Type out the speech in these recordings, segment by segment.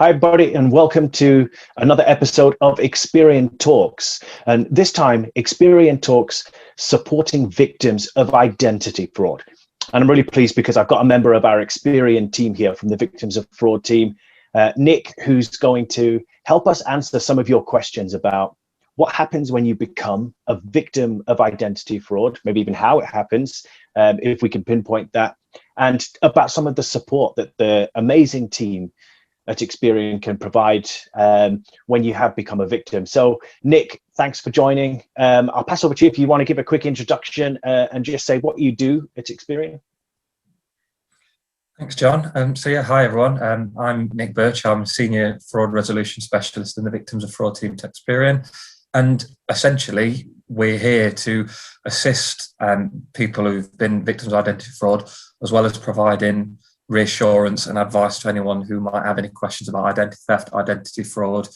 Hi, everybody, and welcome to another episode of Experian Talks. And this time, Experian Talks supporting victims of identity fraud. And I'm really pleased because I've got a member of our Experian team here from the Victims of Fraud team, Nick, who's going to help us answer some of your questions about what happens when you become a victim of identity fraud, maybe even how it happens, if we can pinpoint that, and about some of the support that the amazing team at Experian can provide when you have become a victim. So, Nick, thanks for joining. I'll pass over to you if you want to give a quick introduction and just say what you do at Experian. Thanks, John. Hi, everyone. I'm Nick Birch. I'm Senior Fraud Resolution Specialist in the Victims of Fraud team at Experian. And essentially, we're here to assist people who've been victims of identity fraud, as well as providing reassurance and advice to anyone who might have any questions about identity theft, identity fraud,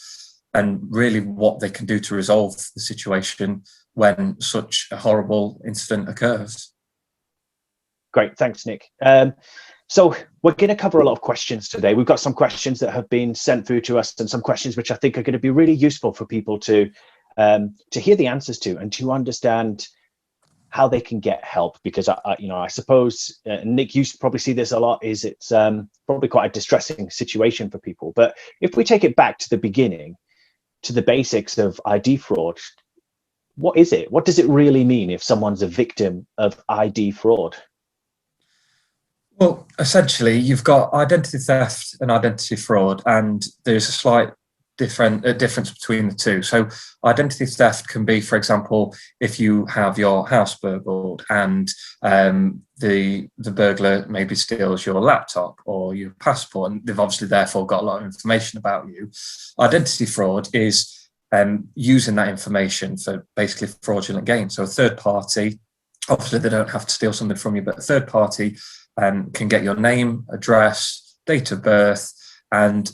and really what they can do to resolve the situation when such a horrible incident occurs. Great, thanks, Nick. So we're going to cover a lot of questions today. We've got some questions that have been sent through to us and some questions which I think are going to be really useful for people to hear the answers to and to understand how they can get help, because I suppose Nick, you probably see this a lot. It's probably quite a distressing situation for people. But if we take it back to the beginning, to the basics of ID fraud, what is it? What does it really mean if someone's a victim of ID fraud? Well, essentially, you've got identity theft and identity fraud, and there's a slight difference between the two. So identity theft can be, for example, if you have your house burgled and the burglar maybe steals your laptop or your passport, and they've obviously therefore got a lot of information about you. Identity fraud is using that information for basically fraudulent gain. So a third party, obviously they don't have to steal something from you, but a third party can get your name, address, date of birth, and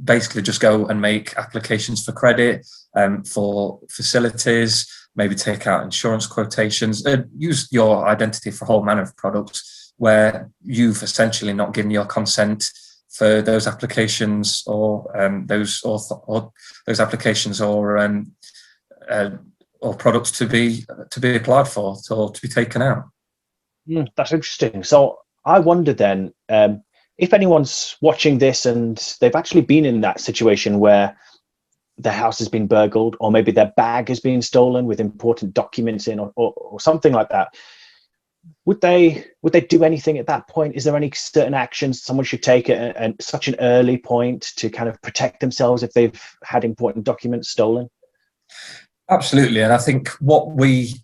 basically just go and make applications for credit, for facilities, maybe take out insurance quotations, use your identity for a whole manner of products where you've essentially not given your consent for those applications or those applications or products to be applied for or to be taken out. That's interesting. So I wonder then, if anyone's watching this and they've actually been in that situation where their house has been burgled, or maybe their bag has been stolen with important documents in, or something like that, would they do anything at that point? Is there any certain actions someone should take at such an early point to kind of protect themselves if they've had important documents stolen? Absolutely, and I think what we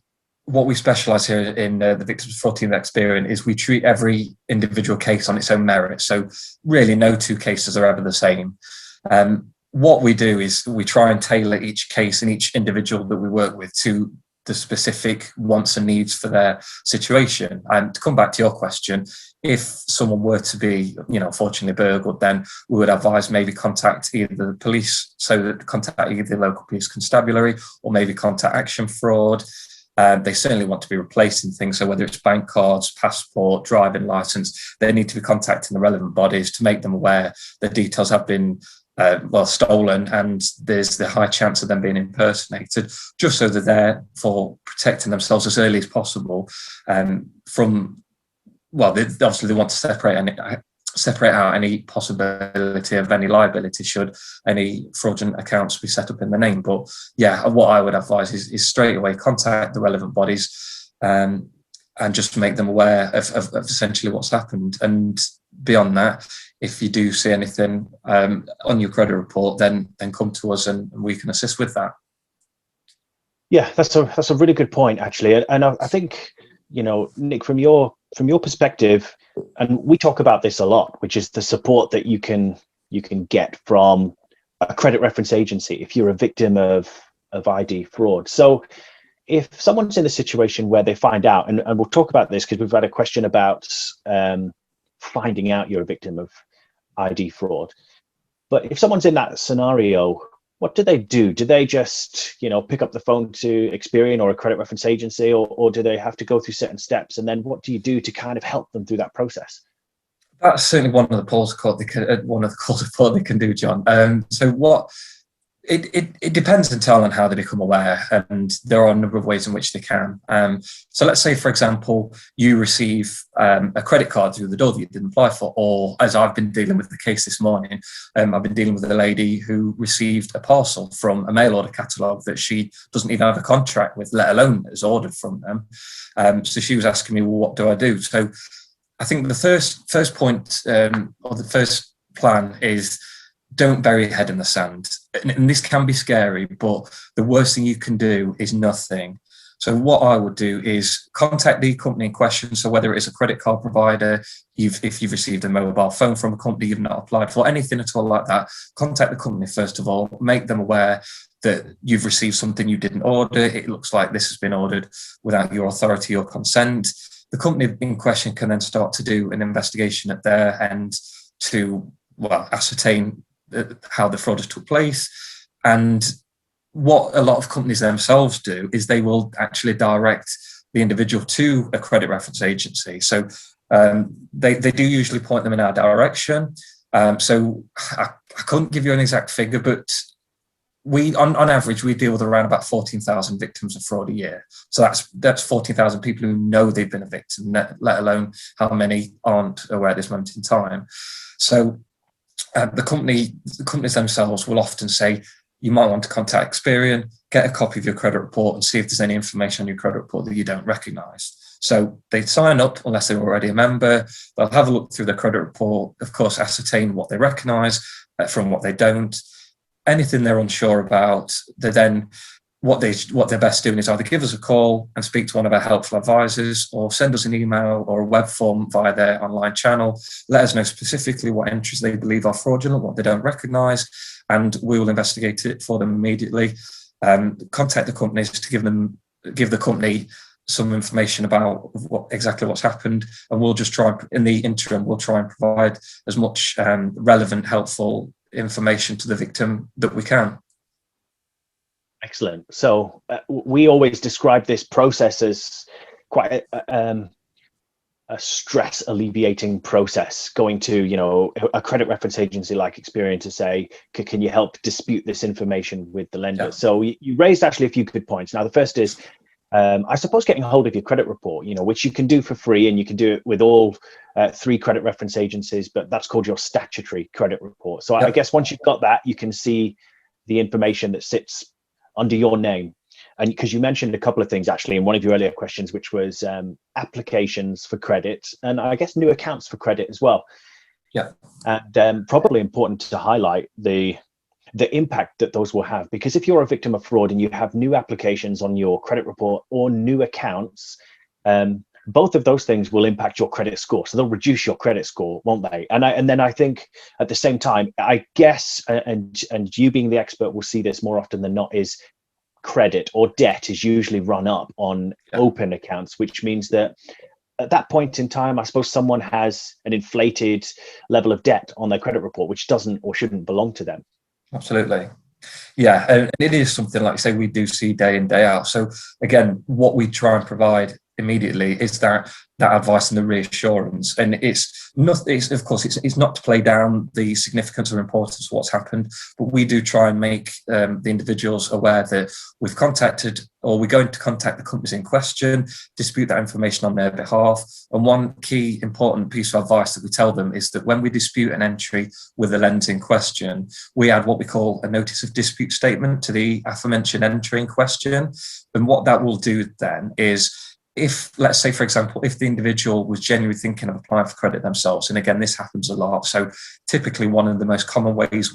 specialise here in the Victims of Fraud team at Experian is we treat every individual case on its own merit. So really no two cases are ever the same. What we do is we try and tailor each case and each individual that we work with to the specific wants and needs for their situation. And to come back to your question, if someone were to be, unfortunately burgled, then we would advise maybe contact either the police, so that contact either the local police constabulary or maybe contact Action Fraud. They certainly want to be replacing things. So whether it's bank cards, passport, driving license, they need to be contacting the relevant bodies to make them aware the details have been stolen, and there's the high chance of them being impersonated, just so that they're for protecting themselves as early as possible from. Well, obviously they want to separate out any possibility of any liability should any fraudulent accounts be set up in the name. But yeah, what I would advise is straight away contact the relevant bodies and just make them aware of essentially what's happened. And beyond that, if you do see anything on your credit report, then come to us and we can assist with that. Yeah, that's a really good point, actually. And I think, Nick, from your perspective, and we talk about this a lot, which is the support that you can get from a credit reference agency if you're a victim of ID fraud. So if someone's in a situation where they find out, and we'll talk about this because we've had a question about finding out you're a victim of ID fraud, but if someone's in that scenario, what do they do? Do they just, pick up the phone to Experian or a credit reference agency, or do they have to go through certain steps? And then what do you do to kind of help them through that process? That's certainly one of the calls of support they can do, John. So what it depends entirely on how they become aware, and there are a number of ways in which they can. So let's say, for example, you receive a credit card through the door that you didn't apply for, or as I've been dealing with the case this morning, I've been dealing with a lady who received a parcel from a mail order catalogue that she doesn't even have a contract with, let alone has ordered from them. So she was asking me, well, what do I do? So I think the first point, or the first plan is, don't bury your head in the sand. And this can be scary, but the worst thing you can do is nothing. So what I would do is contact the company in question. So whether it is a credit card provider, if you've received a mobile phone from a company you've not applied for, anything at all like that, contact the company first of all, make them aware that you've received something you didn't order. It looks like this has been ordered without your authority or consent. The company in question can then start to do an investigation at their end to, well, ascertain how the fraud has took place. And what a lot of companies themselves do is they will actually direct the individual to a credit reference agency. So they do usually point them in our direction. So I couldn't give you an exact figure, but we, on average, we deal with around about 14,000 victims of fraud a year. So that's 14,000 people who know they've been a victim, let alone how many aren't aware at this moment in time. So the companies themselves will often say, you might want to contact Experian, get a copy of your credit report and see if there's any information on your credit report that you don't recognise. So they sign up unless they're already a member. They'll have a look through their credit report, of course, ascertain what they recognise from what they don't. Anything they're unsure about, they then what they're best doing is either give us a call and speak to one of our helpful advisors, or send us an email or a web form via their online channel. Let us know specifically what entries they believe are fraudulent, what they don't recognise, and we will investigate it for them immediately. Contact the companies to give the company some information about exactly what's happened, and we'll just try, in the interim, we'll try and provide as much relevant, helpful information to the victim that we can. Excellent. So we always describe this process as quite a stress alleviating process, going to, a credit reference agency like Experian to say, can you help dispute this information with the lender? Yeah. So you raised actually a few good points. Now, the first is, I suppose, getting a hold of your credit report, which you can do for free, and you can do it with all 3 credit reference agencies, but that's called your statutory credit report. So yeah. I guess once you've got that, you can see the information that sits under your name. And because you mentioned a couple of things actually in one of your earlier questions, which was applications for credit, and I guess new accounts for credit as well. Yeah. And probably important to highlight the impact that those will have, because if you're a victim of fraud and you have new applications on your credit report or new accounts, both of those things will impact your credit score. So they'll reduce your credit score, won't they? And then I think at the same time, I guess, and you being the expert will see this more often than not, is credit or debt is usually run up on open accounts, which means that at that point in time, I suppose someone has an inflated level of debt on their credit report, which doesn't or shouldn't belong to them. Absolutely. Yeah, and it is something, like I say, we do see day in, day out. So again, what we try and provide immediately is that advice and the reassurance. And it's not to play down the significance or importance of what's happened, but we do try and make the individuals aware that we've contacted, or we're going to contact the companies in question, dispute that information on their behalf. And one key important piece of advice that we tell them is that when we dispute an entry with the lender in question, we add what we call a notice of dispute statement to the aforementioned entry in question. And what that will do then is, if, let's say, for example, if the individual was genuinely thinking of applying for credit themselves, and again, this happens a lot. So typically one of the most common ways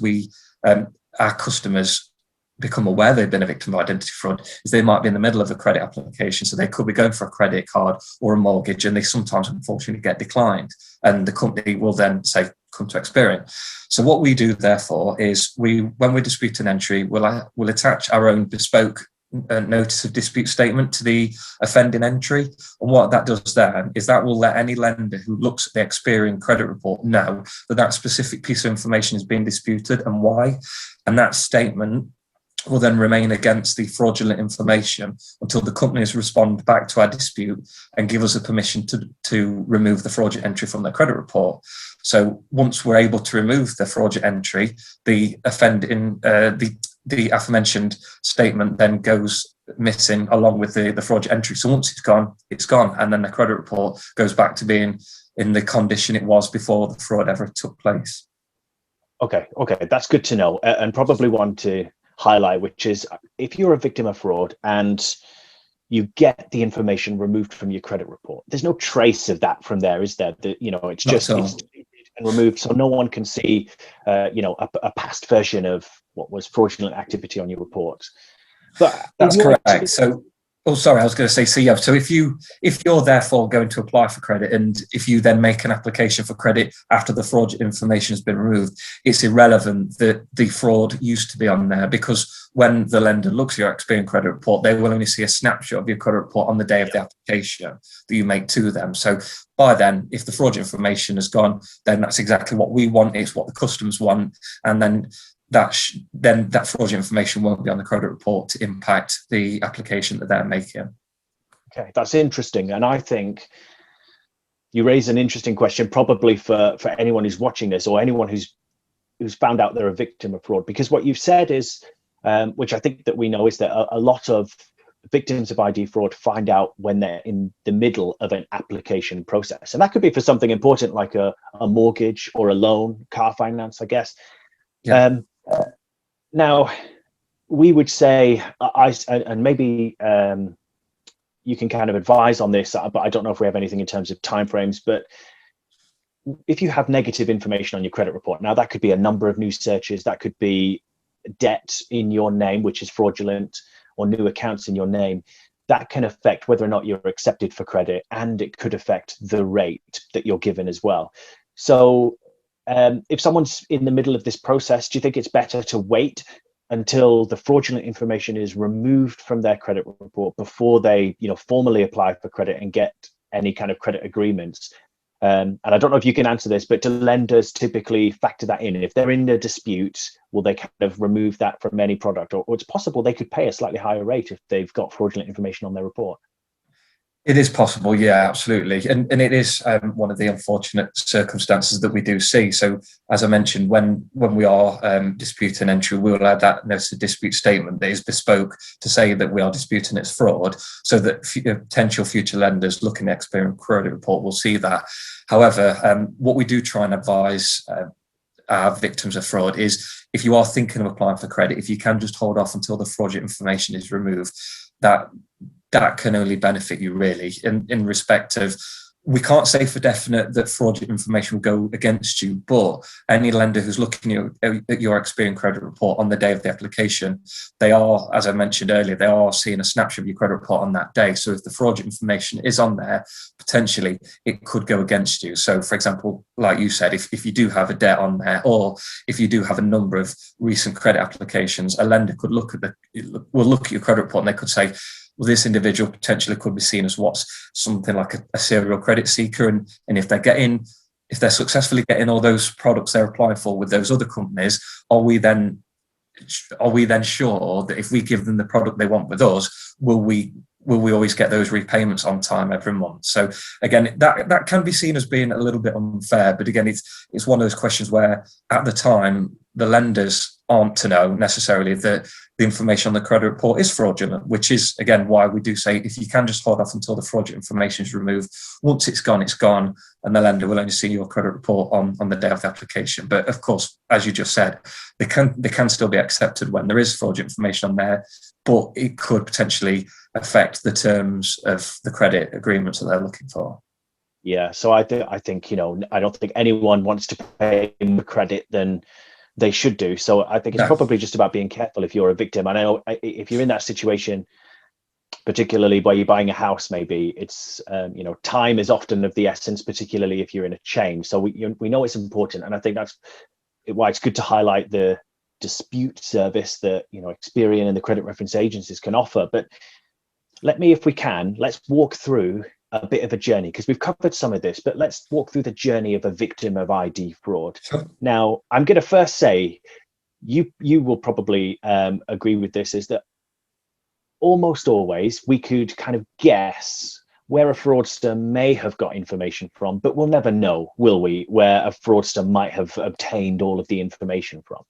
our customers become aware they've been a victim of identity fraud is they might be in the middle of a credit application. So they could be going for a credit card or a mortgage, and they sometimes unfortunately get declined. And the company will then say, come to Experian. So what we do, therefore, is when we dispute an entry, we'll attach our own bespoke notice of dispute statement to the offending entry. And what that does then is that will let any lender who looks at the Experian credit report know that that specific piece of information is being disputed and why. And that statement will then remain against the fraudulent information until the companies respond back to our dispute and give us a permission to remove the fraudulent entry from their credit report. So once we're able to remove the fraudulent entry, the aforementioned statement then goes missing along with the fraudulent entry. So once it's gone, and then the credit report goes back to being in the condition it was before the fraud ever took place. Okay, that's good to know, and probably one to highlight, which is if you're a victim of fraud and you get the information removed from your credit report, there's no trace of that from there, is there? It's just it's deleted and removed, so no one can see a past version of what was fraudulent activity on your report. But that's correct. So I was going to say, so if you're therefore going to apply for credit, and if you then make an application for credit after the fraud information has been removed, it's irrelevant that the fraud used to be on there, because when the lender looks at your Experian credit report, they will only see a snapshot of your credit report on the day of the application that you make to them. So by then, if the fraud information has gone, then that's exactly what we want. It's what the customers want, and then that fraudulent information won't be on the credit report to impact the application that they're making. Okay, that's interesting, and I think you raise an interesting question, probably for anyone who's watching this, or anyone who's found out they're a victim of fraud, because what you've said is, which I think that we know, is that a lot of victims of ID fraud find out when they're in the middle of an application process, and that could be for something important like a mortgage or a loan, car finance, I guess. Yeah. Now, we would say, and maybe you can kind of advise on this, but I don't know if we have anything in terms of timeframes. But if you have negative information on your credit report, now that could be a number of new searches, that could be debt in your name, which is fraudulent, or new accounts in your name, that can affect whether or not you're accepted for credit, and it could affect the rate that you're given as well. So if someone's in the middle of this process, do you think it's better to wait until the fraudulent information is removed from their credit report before they, formally apply for credit and get any kind of credit agreements? And I don't know if you can answer this, but do lenders typically factor that in? If they're in a dispute, will they kind of remove that from any product, or it's possible they could pay a slightly higher rate if they've got fraudulent information on their report? It is possible, yeah, absolutely. And it is one of the unfortunate circumstances that we do see. So as I mentioned, when we are disputing entry, we will add that notice of dispute statement that is bespoke to say that we are disputing its fraud, so that potential future lenders looking at Experian credit report will see that. However, what we do try and advise our victims of fraud is, if you are thinking of applying for credit, if you can just hold off until the fraudulent information is removed, that can only benefit you, really, in respect of, we can't say for definite that fraudulent information will go against you, but any lender who's looking at your Experian credit report on the day of the application, they are, as I mentioned earlier, they are seeing a snapshot of your credit report on that day. So if the fraudulent information is on there, potentially it could go against you. So for example, like you said, if you do have a debt on there, or if you do have a number of recent credit applications, a lender could look at your credit report and they could say, well, this individual potentially could be seen as what's something like a serial credit seeker, and if they're successfully getting all those products they're applying for with those other companies, are we then sure that if we give them the product they want with us, will we always get those repayments on time every month? So again, that can be seen as being a little bit unfair, but again, it's one of those questions where at the time the lenders aren't to know necessarily that the information on the credit report is fraudulent, which is again why we do say, if you can just hold off until the fraudulent information is removed. Once it's gone, and the lender will only see your credit report on the day of the application. But of course, as you just said, they can still be accepted when there is fraudulent information on there, but it could potentially affect the terms of the credit agreements that they're looking for. Yeah, so I think I don't think anyone wants to pay more credit than they should do. So I think it's probably just about being careful if you're a victim. And I know if you're in that situation, particularly where you're buying a house, maybe it's time is often of the essence, particularly if you're in a chain. So we know it's important, and I think that's why it's good to highlight the dispute service that Experian and the credit reference agencies can offer. But let's walk through a bit of a journey, because we've covered some of this, but let's walk through the journey of a victim of ID fraud. Sure. Now, I'm going to first say you will probably agree with this, is that almost always we could kind of guess where a fraudster may have got information from, but we'll never know, will we, where a fraudster might have obtained all of the information from?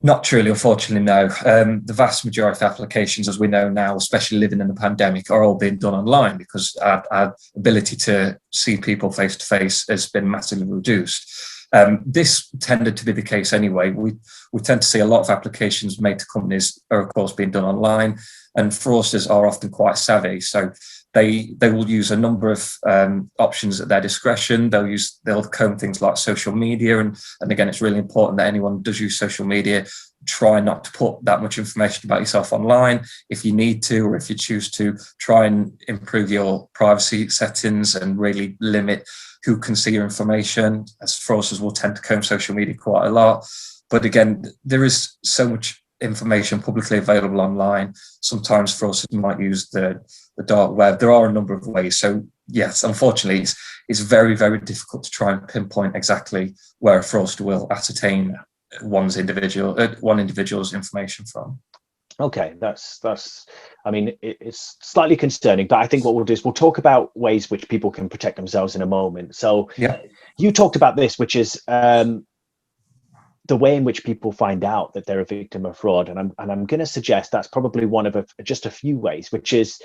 Not truly, unfortunately, no. The vast majority of applications, as we know now, especially living in the pandemic, are all being done online because our ability to see people face to face has been massively reduced. This tended to be the case anyway. We tend to see a lot of applications made to companies are, of course, being done online, and fraudsters are often quite savvy. So they will use a number of options at their discretion. They'll comb things like social media, and again, it's really important that anyone does use social media, try not to put that much information about yourself online. If you need to, or if you choose to, try and improve your privacy settings and really limit who can see your information, as fraudsters will tend to comb social media quite a lot. But again, there is so much information publicly available online. Sometimes fraudsters might use the dark web. There are a number of ways. So yes, unfortunately, it's very, very difficult to try and pinpoint exactly where a fraudster will ascertain one individual's information from. Okay, that's. I mean, it's slightly concerning, but I think what we'll do is we'll talk about ways which people can protect themselves in a moment. So, yeah, you talked about this, which is the way in which people find out that they're a victim of fraud, and I'm going to suggest that's probably one of just a few ways, which is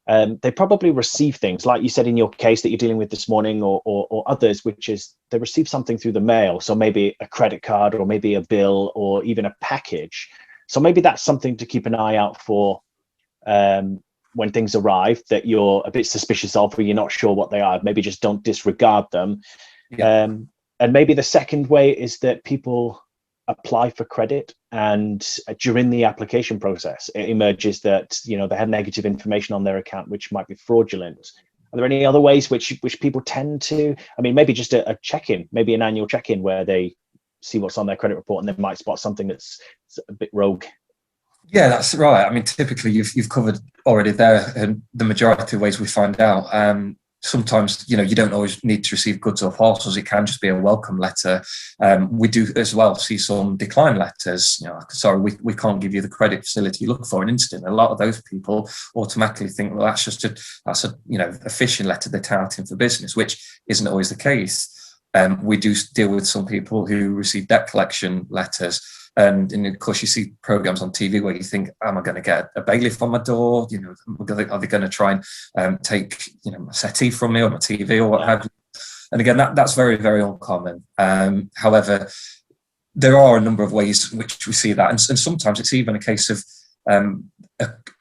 they probably receive things like you said in your case that you're dealing with this morning, or others, which is they receive something through the mail. So maybe a credit card, or maybe a bill, or even a package. So maybe that's something to keep an eye out for when things arrive that you're a bit suspicious of, or you're not sure what they are. Maybe just don't disregard them. yeah. And maybe the second way is that people apply for credit, and during the application process, it emerges that they have negative information on their account, which might be fraudulent. Are there any other ways which people tend to? I mean, maybe just a check-in, maybe an annual check-in where they see what's on their credit report and they might spot something that's a bit rogue. Yeah, that's right. I mean, typically you've covered already there, and the majority of ways we find out. Sometimes, you don't always need to receive goods or parcels. It can just be a welcome letter. We do as well see some decline letters. Sorry, we can't give you the credit facility you look for. An instant. A lot of those people automatically think, well, that's a phishing letter they're touting for business, which isn't always the case. We do deal with some people who receive debt collection letters. And of course, you see programs on TV where you think, am I going to get a bailiff on my door? Are they going to try and take my settee from me or my TV or what have you? And again, that's very, very uncommon. However, there are a number of ways in which we see that. And sometimes it's even a case of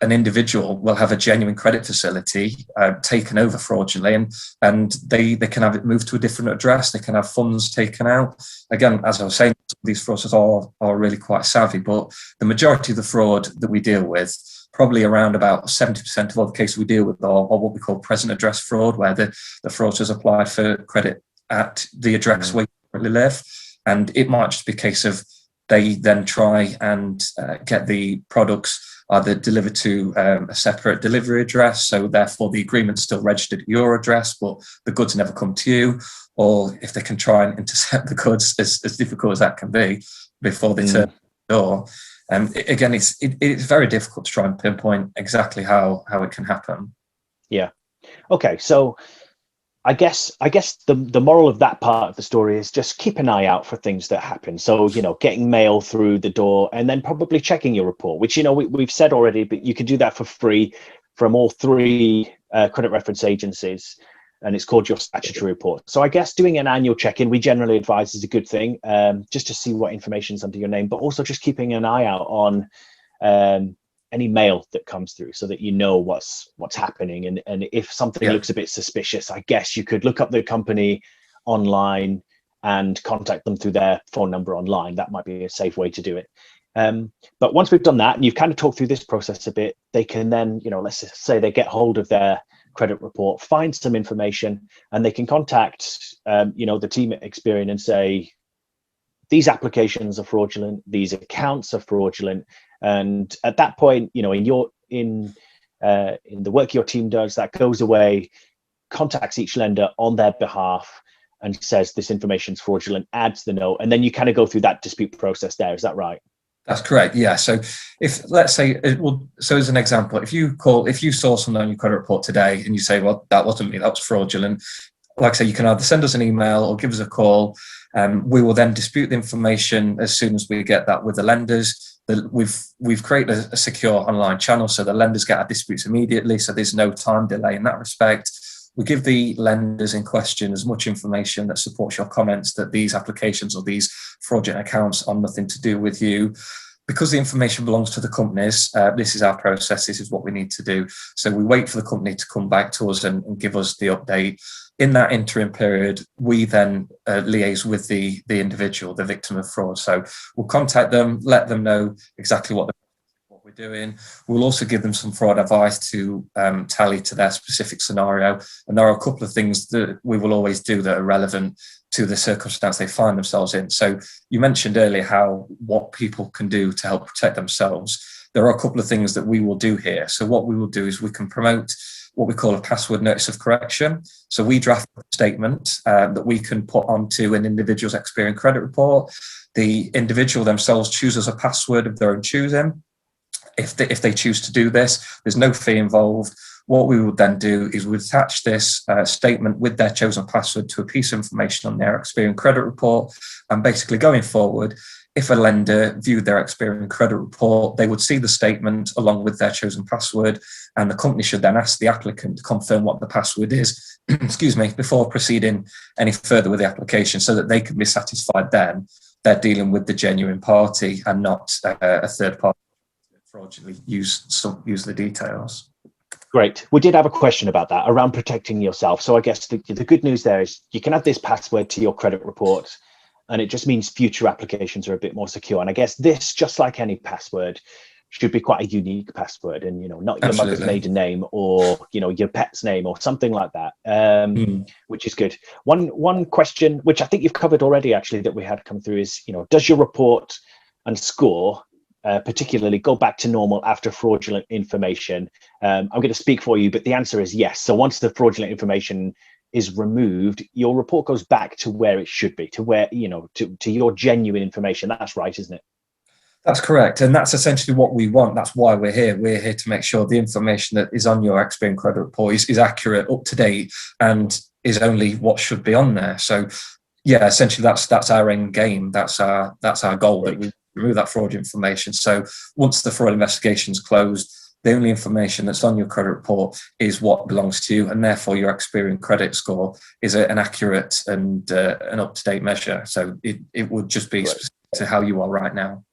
an individual will have a genuine credit facility taken over fraudulently, and they can have it moved to a different address. They can have funds taken out. Again, as I was saying, these fraudsters are really quite savvy, but the majority of the fraud that we deal with, probably around about 70% of all the cases we deal with are what we call present address fraud, where the fraudsters applied for credit at the address where you currently live. And it might just be a case of they then try and get the products either delivered to a separate delivery address, so therefore the agreement's still registered at your address, but the goods never come to you. Or if they can try and intercept the goods, as difficult as that can be, before they turn the door. Again, it's very difficult to try and pinpoint exactly how it can happen. Yeah. Okay. So I guess the moral of that part of the story is just keep an eye out for things that happen. So, getting mail through the door, and then probably checking your report, which, we've said already, but you can do that for free from all three credit reference agencies, and it's called your statutory report. So I guess doing an annual check-in, we generally advise, is a good thing, just to see what information's under your name, but also just keeping an eye out on any mail that comes through, so that what's happening. And if something looks a bit suspicious, I guess you could look up the company online and contact them through their phone number online. That might be a safe way to do it. But once we've done that, and you've kind of talked through this process a bit, they can then, let's say they get hold of their credit report, find some information, and they can contact the team at Experian and say, these applications are fraudulent, these accounts are fraudulent. And at that point, in the work your team does, that goes away, contacts each lender on their behalf and says this information's fraudulent, adds the note, and then you kind of go through that dispute process there. Is that right? That's correct. Yeah. So if let's say so as an example, if you saw something on your credit report today and you say, well, that wasn't me, that was fraudulent. Like I say, you can either send us an email or give us a call. We will then dispute the information as soon as we get that with the lenders. We've created a secure online channel so the lenders get our disputes immediately. So there's no time delay in that respect. We give the lenders in question as much information that supports your comments that these applications or these fraudulent accounts are nothing to do with you. Because the information belongs to the companies, this is our process, this is what we need to do. So we wait for the company to come back to us and give us the update. In that interim period, we then liaise with the individual, the victim of fraud. So we'll contact them, let them know exactly what we're doing. We'll also give them some fraud advice to tally to their specific scenario. And there are a couple of things that we will always do that are relevant to the circumstance they find themselves in. So you mentioned earlier what people can do to help protect themselves. There are a couple of things that we will do here. So what we will do is we can promote what we call a password notice of correction. So we draft a statement that we can put onto an individual's Experian credit report. The individual themselves chooses a password of their own choosing. If they choose to do this, there's no fee involved. What we would then do is we attach this statement with their chosen password to a piece of information on their Experian credit report. And basically going forward, if a lender viewed their Experian credit report, they would see the statement along with their chosen password, and the company should then ask the applicant to confirm what the password is, excuse me, before proceeding any further with the application, so that they can be satisfied then they're dealing with the genuine party and not a third party fraudulently use the details. Great. We did have a question about that around protecting yourself. So I guess the good news there is you can add this password to your credit report, and it just means future applications are a bit more secure. And I guess this, just like any password, should be quite a unique password, and not your Absolutely. mother's maiden name or your pet's name or something like that, which is good. One question, which I think you've covered already, actually, that we had come through is, does your report and score particularly go back to normal after fraudulent information? I'm going to speak for you, but the answer is yes. So once the fraudulent information is removed, your report goes back to where it should be, to where, to your genuine information. That's right, isn't it? That's correct. And that's essentially what we want. That's why we're here. We're here to make sure the information that is on your Experian credit report is accurate, up to date, and is only what should be on there. So yeah, essentially that's our end game. That's our goal, that we remove that fraud information. So once the fraud investigation is closed, the only information that's on your credit report is what belongs to you, and therefore your Experian credit score is an accurate and an up-to-date measure. So it would just be specific to how you are right now.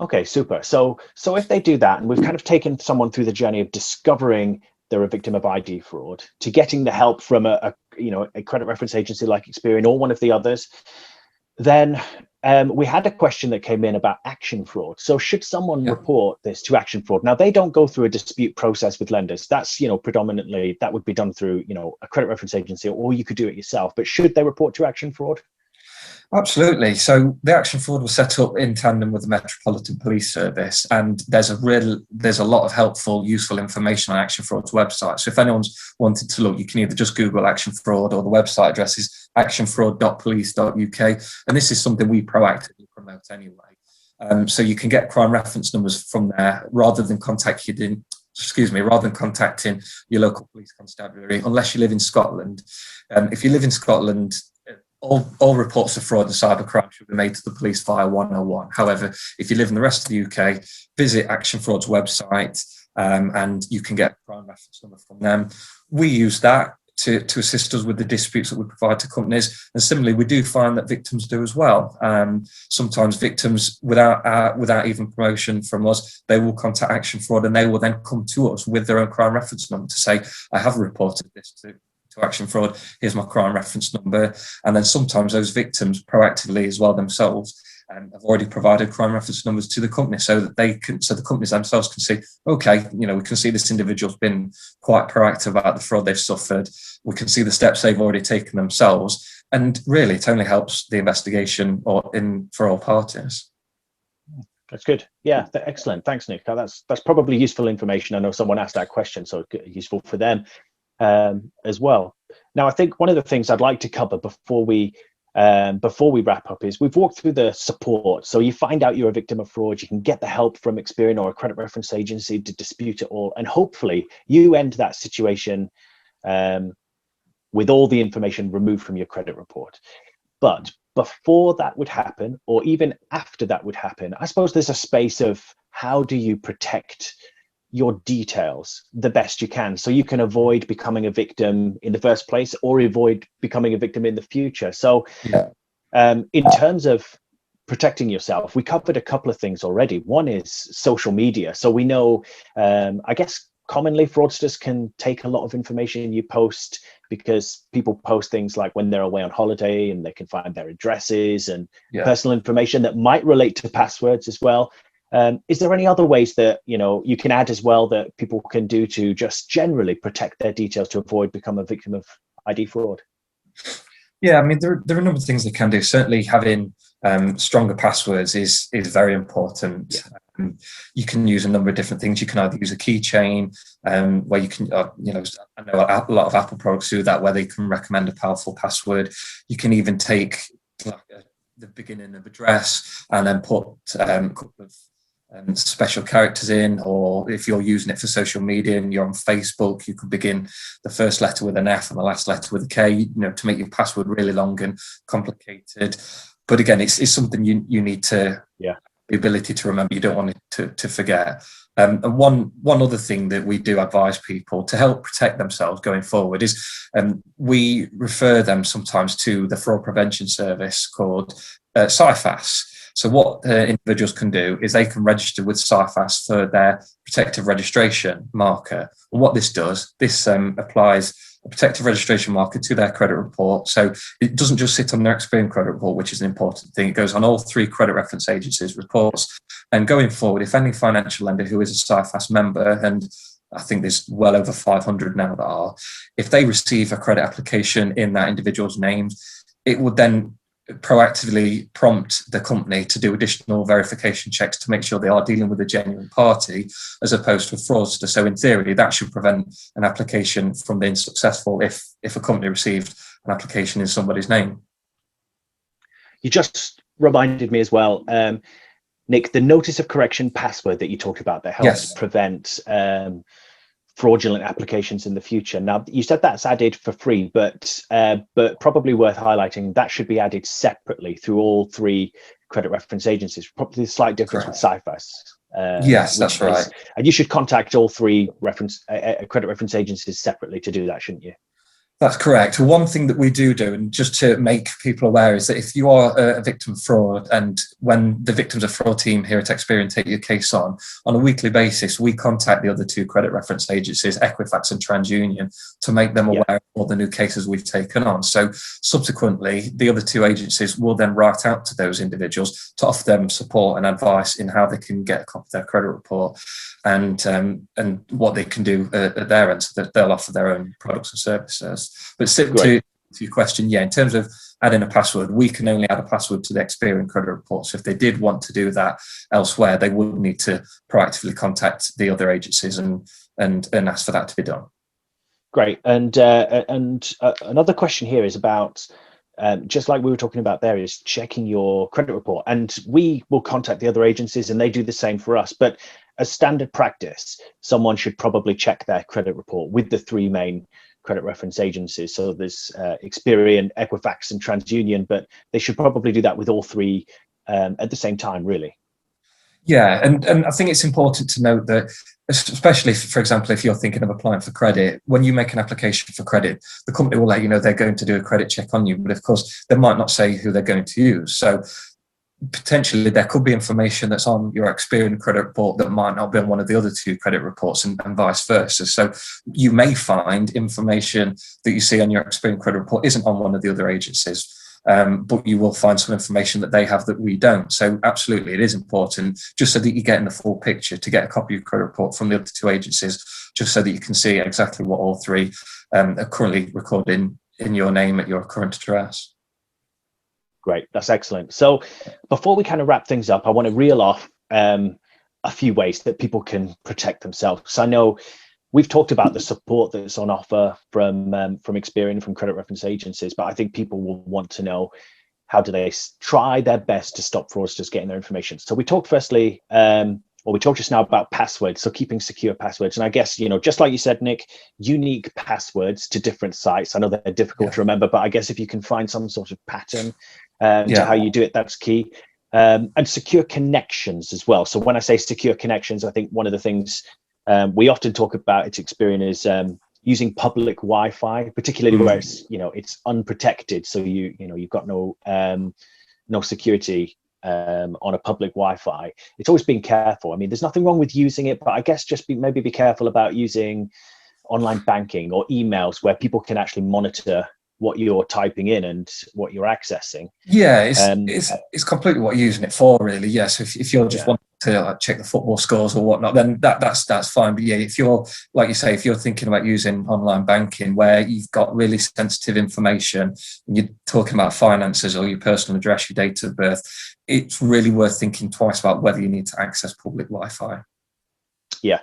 Okay, super. So if they do that, and we've kind of taken someone through the journey of discovering they're a victim of ID fraud, to getting the help from a credit reference agency like Experian or one of the others, then we had a question that came in about action fraud. So should someone report this to action fraud? Now, they don't go through a dispute process with lenders. That's, predominantly that would be done through, a credit reference agency, or you could do it yourself. But should they report to action fraud? Absolutely. So the action fraud was set up in tandem with the Metropolitan Police Service, and there's a lot of helpful, useful information on action fraud's website. So if anyone's wanted to look, you can either just Google action fraud, or the website address is actionfraud.police.uk. And this is something we proactively promote anyway. So you can get crime reference numbers from there rather than contacting your local police constabulary, unless you live in Scotland. If you live in Scotland, all reports of fraud and cybercrime should be made to the police via 101. However, if you live in the rest of the UK, visit Action Fraud's website and you can get a crime reference number from them. We use that to assist us with the disputes that we provide to companies. And similarly, we do find that victims do as well. Sometimes victims, without even promotion from us, they will contact Action Fraud, and they will then come to us with their own crime reference number to say, I have reported this to action fraud, here's my crime reference number. And then sometimes those victims proactively as well themselves have already provided crime reference numbers to the company, so that the companies themselves can see, okay, we can see this individual's been quite proactive about the fraud they've suffered. We can see the steps they've already taken themselves. And really, it only helps the investigation for all parties. That's good. Yeah, excellent. Thanks, Nick. That's probably useful information. I know someone asked that question, so useful for them as well. Now, I think one of the things I'd like to cover before we before we wrap up is we've walked through the support. So you find out you're a victim of fraud, you can get the help from Experian or a credit reference agency to dispute it all. And hopefully you end that situation with all the information removed from your credit report. But before that would happen, or even after that would happen, I suppose there's a space of how do you protect your details the best you can so you can avoid becoming a victim in the first place or avoid becoming a victim in the future. So in terms of protecting yourself, we covered a couple of things already. One is social media. So we know, I guess commonly fraudsters can take a lot of information you post, because people post things like when they're away on holiday and they can find their addresses and personal information that might relate to passwords as well. Is there any other ways that you can add as well that people can do to just generally protect their details to avoid becoming a victim of ID fraud? Yeah, I mean, there are a number of things they can do. Certainly having stronger passwords is very important. You can use a number of different things. You can either use a keychain where you can, I know a lot of Apple products do that, where they can recommend a powerful password. You can even take the beginning of address and then put a couple of special characters in, or if you're using it for social media and you're on Facebook, you could begin the first letter with an F and the last letter with a K, to make your password really long and complicated. But again, it's something you need to the ability to remember. You don't want it to forget. And one other thing that we do advise people to help protect themselves going forward is we refer them sometimes to the fraud prevention service called CIFAS. So what individuals can do is they can register with CIFAS for their protective registration marker. And what this does, this applies a protective registration marker to their credit report. So it doesn't just sit on their Experian credit report, which is an important thing. It goes on all 3 credit reference agencies' reports. And going forward, if any financial lender who is a CIFAS member, and I think there's well over 500 now that are, if they receive a credit application in that individual's name, it would then proactively prompt the company to do additional verification checks to make sure they are dealing with a genuine party as opposed to a fraudster. So in theory, that should prevent an application from being successful if a company received an application in somebody's name. You just reminded me as well, Nick, the notice of correction password that you talked about that helps prevent fraudulent applications in the future. Now, you said that's added for free, but probably worth highlighting that should be added separately through all 3 credit reference agencies. Probably a slight difference with CIFAS. Yes, that's right. And you should contact all 3 credit reference agencies separately to do that, shouldn't you? That's correct. One thing that we do, and just to make people aware, is that if you are a victim of fraud, and when the victims of fraud team here at Experian take your case on a weekly basis, we contact the other 2 credit reference agencies, Equifax and TransUnion, to make them aware of all the new cases we've taken on. So subsequently, the other 2 agencies will then write out to those individuals to offer them support and advice in how they can get a copy of their credit report and what they can do at their end, so that they'll offer their own products and services. But to your question, in terms of adding a password, we can only add a password to the Experian credit report. So if they did want to do that elsewhere, they would need to proactively contact the other agencies and ask for that to be done. Great. And another question here is about, just like we were talking about there, is checking your credit report. And we will contact the other agencies and they do the same for us. But as standard practice, someone should probably check their credit report with the 3 main credit reference agencies. So there's Experian, Equifax and TransUnion, but they should probably do that with all 3 at the same time, really. Yeah, and I think it's important to note that, especially if, for example, if you're thinking of applying for credit, when you make an application for credit, the company will let you know they're going to do a credit check on you, but of course they might not say who they're going to use. So potentially there could be information that's on your Experian credit report that might not be on one of the other 2 credit reports, and vice versa. So you may find information that you see on your Experian credit report isn't on one of the other agencies, but you will find some information that they have that we don't. So absolutely, it is important, just so that you're getting the full picture, to get a copy of your credit report from the other 2 agencies, just so that you can see exactly what all 3 are currently recording in your name at your current address. Great, that's excellent. So before we kind of wrap things up, I want to reel off a few ways that people can protect themselves. So I know we've talked about the support that's on offer from Experian, from credit reference agencies, but I think people will want to know how do they try their best to stop fraudsters getting their information? So we talked firstly, we talked just now about passwords, so keeping secure passwords. And I guess, just like you said, Nick, unique passwords to different sites. I know they're difficult to remember, but I guess if you can find some sort of pattern to how you do it, that's key. And secure connections as well. So when I say secure connections, I think one of the things we often talk about at Experian is using public Wi-Fi, particularly where it's unprotected. So you've got no security on a public Wi-Fi. It's always being careful. I mean, there's nothing wrong with using it, but I guess just maybe be careful about using online banking or emails where people can actually monitor what you're typing in and what you're accessing. Yeah, it's completely what you're using it for, really. Yes, if you're just wanting to check the football scores or whatnot, then that's fine. But yeah, if you're, like you say, if you're thinking about using online banking where you've got really sensitive information, and you're talking about finances or your personal address, your date of birth, it's really worth thinking twice about whether you need to access public Wi-Fi. Yeah,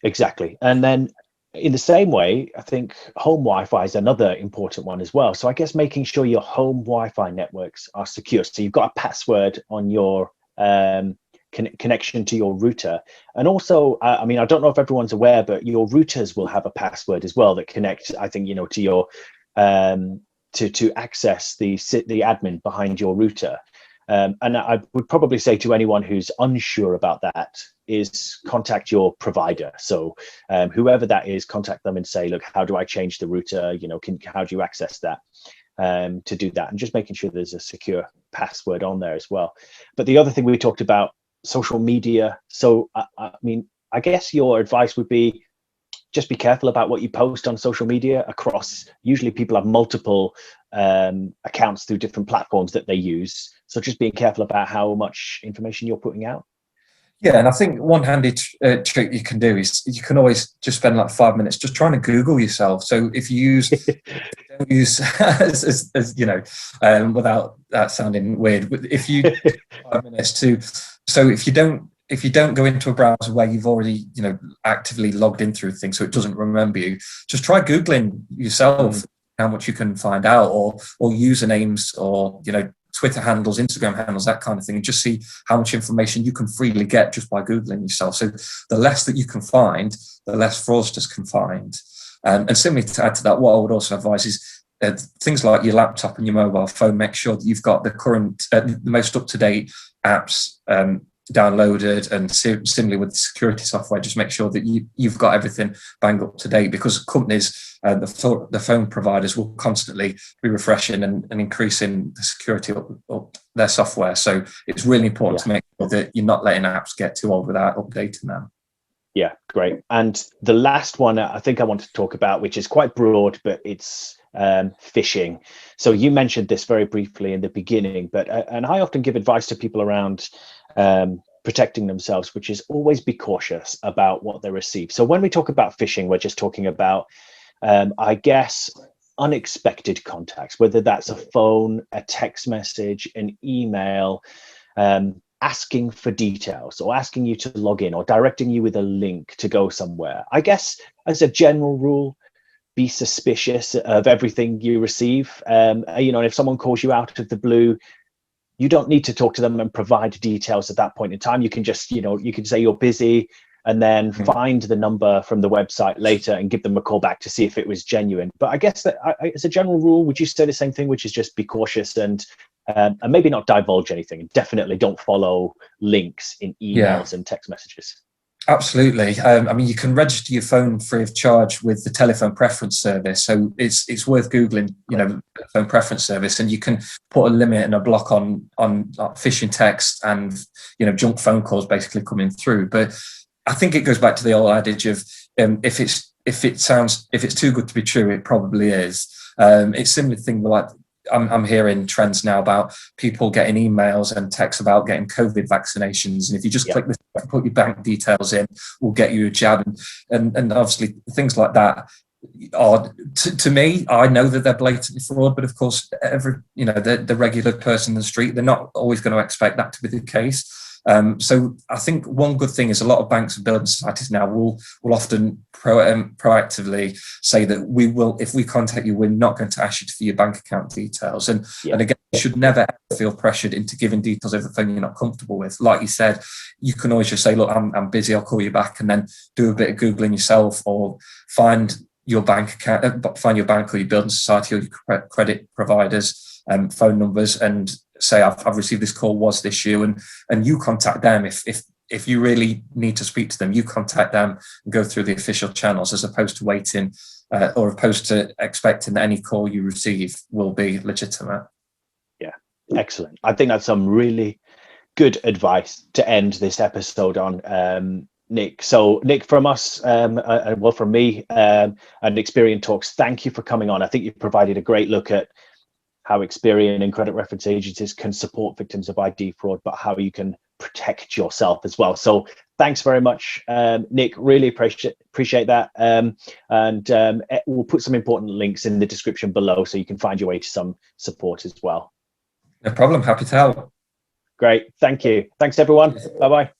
exactly. And then in the same way, I think home Wi-Fi is another important one as well. So I guess making sure your home Wi-Fi networks are secure. So you've got a password on your connection to your router. And also, I mean, I don't know if everyone's aware, but your routers will have a password as well that connect, I think, to your to access the admin behind your router. And I would probably say to anyone who's unsure about that is contact your provider. So whoever that is, contact them and say, look, how do I change the router? How do you access that to do that? And just making sure there's a secure password on there as well. But the other thing we talked about, social media. So, I mean, I guess your advice would be just be careful about what you post on social media across. Usually people have multiple accounts through different platforms that they use. So just being careful about how much information you're putting out. Yeah, and I think one handy trick you can do is you can always just spend like 5 minutes just trying to Google yourself. So if you don't use without that sounding weird, if you 5 minutes so if you don't go into a browser where you've already actively logged in through things, so it doesn't remember you, just try Googling yourself how much you can find out, or usernames, or Twitter handles, Instagram handles, that kind of thing, and just see how much information you can freely get just by Googling yourself. So the less that you can find, the less fraudsters can find. And similarly, to add to that, what I would also advise is things like your laptop and your mobile phone, make sure that you've got the current, the most up-to-date apps downloaded, and similarly with the security software, just make sure that you've got everything bang up to date, because companies, the phone providers, will constantly be refreshing and increasing the security of their software. So it's really important to make sure that you're not letting apps get too old without updating them. Yeah, great. And the last one I think I want to talk about, which is quite broad, but it's phishing. So you mentioned this very briefly in the beginning, but and I often give advice to people around protecting themselves, which is always be cautious about what they receive. So when we talk about phishing, we're just talking about, I guess, unexpected contacts, whether that's a phone, a text message, an email, asking for details or asking you to log in or directing you with a link to go somewhere. I guess as a general rule, be suspicious of everything you receive. And if someone calls you out of the blue, you don't need to talk to them and provide details at that point in time. You can just, you can say you're busy and then find the number from the website later and give them a call back to see if it was genuine. But I guess that as a general rule, would you say the same thing, which is just be cautious and maybe not divulge anything, and definitely don't follow links in emails and text messages? Absolutely. I mean, you can register your phone free of charge with the telephone preference service. So it's worth Googling, phone preference service, and you can put a limit and a block on phishing text and, junk phone calls basically coming through. But I think it goes back to the old adage of if it's too good to be true, it probably is. It's similar thing like, I'm hearing trends now about people getting emails and texts about getting COVID vaccinations, and if you just click this, put your bank details in, we'll get you a jab, and obviously things like that are to me, I know that they're blatantly fraud, but of course the regular person in the street, they're not always going to expect that to be the case. So I think one good thing is a lot of banks and building societies now will often proactively say that we will, if we contact you, we're not going to ask you for your bank account details. And again, you should never ever feel pressured into giving details over the phone you're not comfortable with. Like you said, you can always just say, look, I'm busy, I'll call you back, and then do a bit of Googling yourself, or find your bank account, find your bank or your building society or your credit providers phone numbers, and say, I've received this call, was this you? And you contact them. If you really need to speak to them, you contact them and go through the official channels, as opposed to waiting or opposed to expecting that any call you receive will be legitimate. Yeah, excellent. I think that's some really good advice to end this episode on, Nick. So Nick, from us, well, from me and Experian Talks, thank you for coming on. I think you've provided a great look at how Experian and credit reference agencies can support victims of ID fraud, but how you can protect yourself as well. So thanks very much, Nick. Really appreciate that. We'll put some important links in the description below so you can find your way to some support as well. No problem. Happy to help. Great. Thank you. Thanks, everyone. Bye-bye.